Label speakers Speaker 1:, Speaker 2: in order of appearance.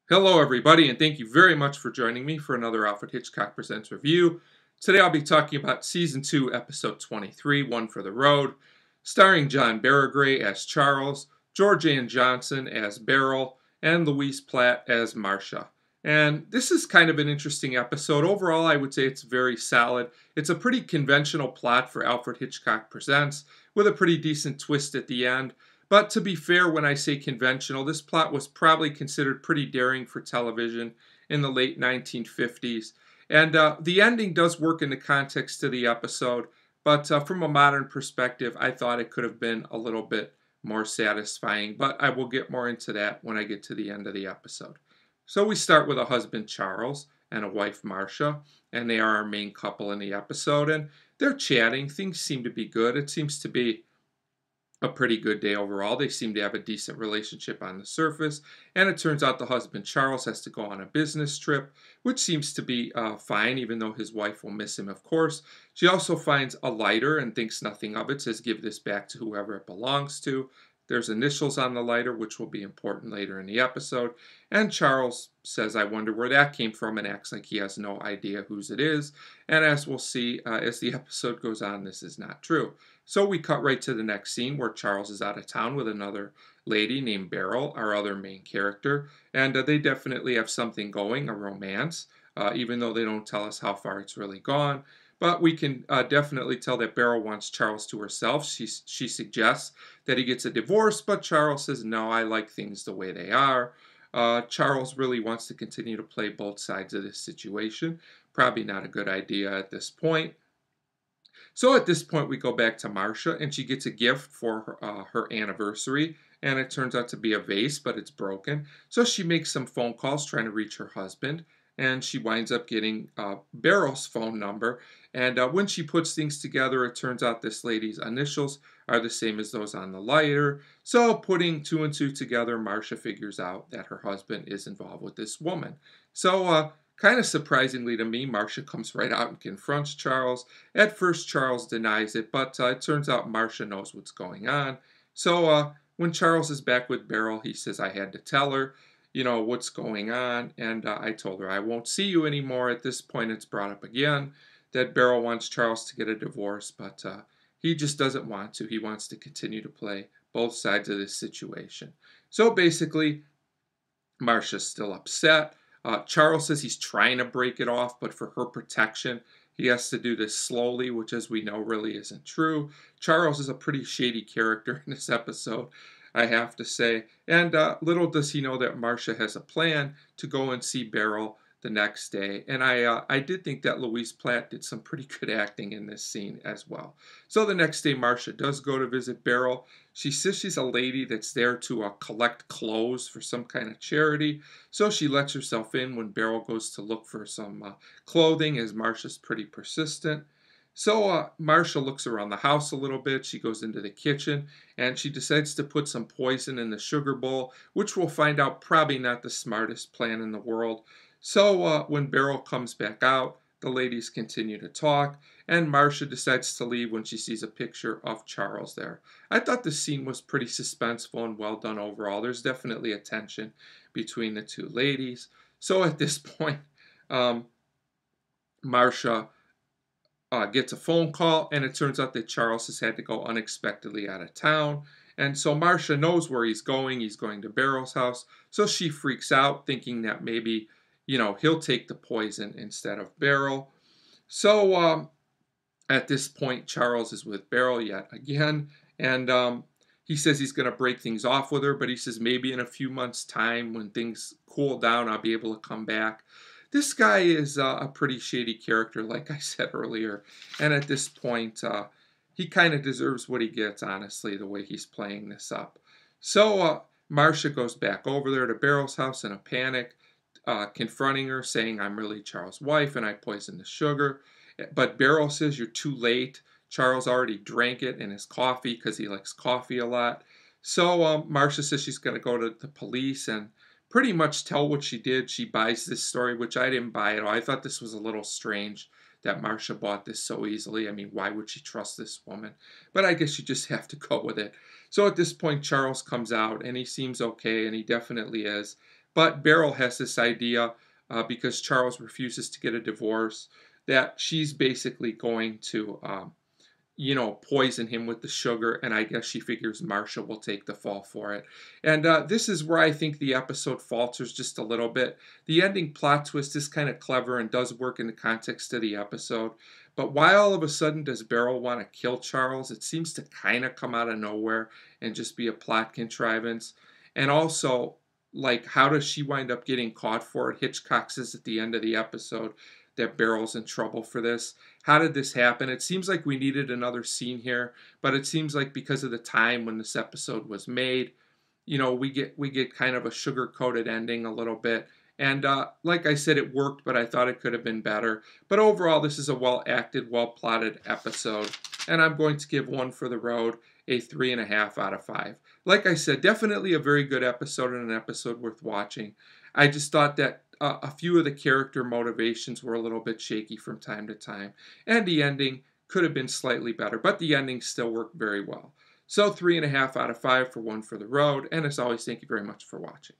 Speaker 1: Hello, everybody, and thank you very much for joining me for another Alfred Hitchcock Presents review. Today I'll be talking about Season 2, Episode 23, One for the Road, starring John Baragrey as Charles, Georgann Johnson as Beryl, and Louise Platt as Marsha. And this is kind of an interesting episode. Overall, I would say it's very solid. It's a pretty conventional plot for Alfred Hitchcock Presents, with a pretty decent twist at the end. But to be fair, when I say conventional, this plot was probably considered pretty daring for television in the late 1950s. And the ending does work in the context of the episode, but from a modern perspective, I thought it could have been a little bit more satisfying. But I will get more into that when I get to the end of the episode. So we start with a husband, Charles, and a wife, Marsha, and they are our main couple in the episode. And they're chatting. Things seem to be good. It seems to be a pretty good day overall. They seem to have a decent relationship on the surface, and it turns out the husband Charles has to go on a business trip, which seems to be fine, even though his wife will miss him, of course. She also finds a lighter and thinks nothing of it, says give this back to whoever it belongs to. There's initials on the lighter, which will be important later in the episode. And Charles says, I wonder where that came from, and acts like he has no idea whose it is. And as we'll see as the episode goes on, this is not true. So we cut right to the next scene where Charles is out of town with another lady named Beryl, our other main character. And they definitely have something going, a romance, even though they don't tell us how far it's really gone. But we can definitely tell that Beryl wants Charles to herself. She suggests that he gets a divorce, but Charles says, no, I like things the way they are. Charles really wants to continue to play both sides of this situation. Probably not a good idea at this point. So at this point, we go back to Marsha, and she gets a gift for her anniversary, and it turns out to be a vase, but it's broken. So she makes some phone calls trying to reach her husband, and she winds up getting Beryl's phone number. And when she puts things together, it turns out this lady's initials are the same as those on the lighter. So putting two and two together, Marsha figures out that her husband is involved with this woman. So kind of surprisingly to me, Marsha comes right out and confronts Charles. At first, Charles denies it, but it turns out Marsha knows what's going on. So when Charles is back with Beryl, he says, I had to tell her, what's going on. And I told her I won't see you anymore. At this point, it's brought up again that Beryl wants Charles to get a divorce, but he just doesn't want to. He wants to continue to play both sides of this situation. So basically, Marsha's still upset. Charles says he's trying to break it off, but for her protection, he has to do this slowly, which, as we know, really isn't true. Charles is a pretty shady character in this episode, I have to say. And little does he know that Marsha has a plan to go and see Beryl the next day. And I did think that Louise Platt did some pretty good acting in this scene as well. So the next day, Marsha does go to visit Beryl. She says she's a lady that's there to collect clothes for some kind of charity. So she lets herself in when Beryl goes to look for some clothing, as Marsha's pretty persistent. So Marsha looks around the house a little bit. She goes into the kitchen, and she decides to put some poison in the sugar bowl, which we'll find out probably not the smartest plan in the world. So when Beryl comes back out, the ladies continue to talk, and Marsha decides to leave when she sees a picture of Charles there. I thought the scene was pretty suspenseful and well done overall. There's definitely a tension between the two ladies. So at this point, Marsha gets a phone call, and it turns out that Charles has had to go unexpectedly out of town. And so Marsha knows where he's going. He's going to Beryl's house. So she freaks out, thinking that maybe, he'll take the poison instead of Beryl. So at this point, Charles is with Beryl yet again. And he says he's going to break things off with her, but he says maybe in a few months' time, when things cool down, I'll be able to come back. This guy is a pretty shady character, like I said earlier. And at this point, he kind of deserves what he gets, honestly, the way he's playing this up. So Marsha goes back over there to Beryl's house in a panic, confronting her, saying, I'm really Charles' wife, and I poisoned the sugar. But Beryl says, you're too late. Charles already drank it in his coffee because he likes coffee a lot. So Marsha says she's going to go to the police and pretty much tell what she did. She buys this story, which I didn't buy at all. I thought this was a little strange that Marsha bought this so easily. I mean, why would she trust this woman? But I guess you just have to go with it. So at this point, Charles comes out, and he seems okay, and he definitely is. But Beryl has this idea, because Charles refuses to get a divorce, that she's basically going to poison him with the sugar, and I guess she figures Marsha will take the fall for it. And this is where I think the episode falters just a little bit. The ending plot twist is kind of clever and does work in the context of the episode, but why all of a sudden does Beryl want to kill Charles? It seems to kind of come out of nowhere and just be a plot contrivance. And also, like, how does she wind up getting caught for it? Hitchcock says at the end of the episode that Beryl's in trouble for this. How did this happen? It seems like we needed another scene here, but it seems like because of the time when this episode was made, we get kind of a sugar-coated ending a little bit. And like I said, it worked, but I thought it could have been better. But overall, this is a well-acted, well-plotted episode, and I'm going to give One for the Road a 3.5 out of 5. Like I said, definitely a very good episode and an episode worth watching. I just thought that a few of the character motivations were a little bit shaky from time to time, and the ending could have been slightly better, but the ending still worked very well. So 3.5 out of 5 for One for the Road, and as always, thank you very much for watching.